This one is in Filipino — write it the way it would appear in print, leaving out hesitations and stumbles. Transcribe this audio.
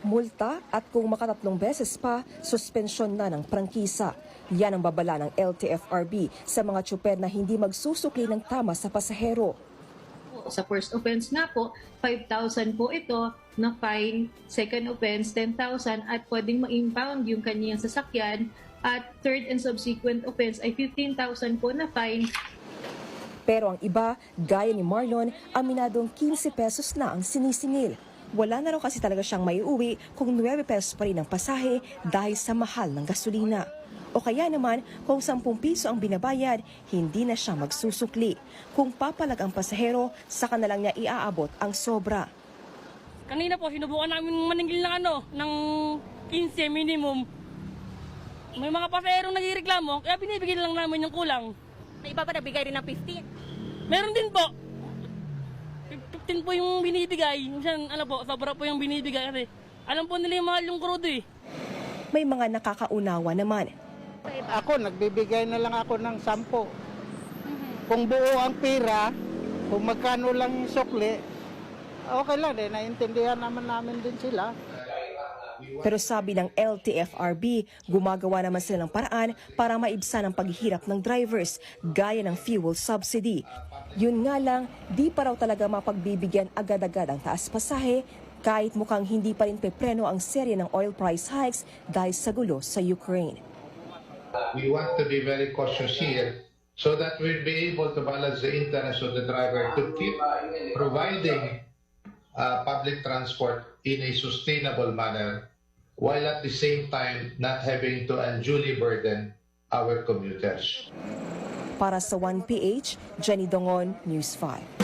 Multa at kung makatatlong beses pa, suspensyon na ng prangkisa. Yan ang babala ng LTFRB sa mga tsuper na hindi magsusukli ng tama sa pasahero. Sa first offense nga po, 5,000 po ito na fine. Second offense, 10,000 at pwedeng ma-impound yung kanyang sasakyan. At third and subsequent offense ay 15,000 po na fine. Pero ang iba, gaya ni Marlon, aminadong 15 pesos na ang sinisingil. Wala na raw kasi talaga siyang maiuwi kung 9 pesos pa rin ang pasahe dahil sa mahal ng gasolina. O kaya naman, kung 10 piso ang binabayad, hindi na siya magsusukli. Kung papalag ang pasahero, saka na lang niya iaabot ang sobra. Kanina po, sinubukan namin maningil ng 15 minimum. May mga pasaherong nagreklamo, kaya binibigyan lang namin yung kulang. May iba ba nabigay rin ng 15? Meron din po. 15 po yung binibigay. Minsan, sobra po yung binibigay kasi alam po nila yung mahal yung crudo eh. May mga nakakaunawa naman. Ako, nagbibigay na lang ako ng 10. Kung buo ang pira, kung magkano lang yung sukli, okay lang din, naiintindihan namin din sila. Pero sabi ng LTFRB, gumagawa naman sila ng paraan para maibsan ang paghihirap ng drivers, gaya ng fuel subsidy. Yun nga lang, di pa raw talaga mapagbibigyan agad-agad ang taas pasahe, kahit mukhang hindi pa rin pepreno ang serye ng oil price hikes dahil sa gulo sa Ukraine. We want to be very cautious here so that we'll be able to balance the interest of the driver to keep providing public transport in a sustainable manner while at the same time not having to unduly burden our commuters. Para sa 1PH, Jenny Dongon, News 5.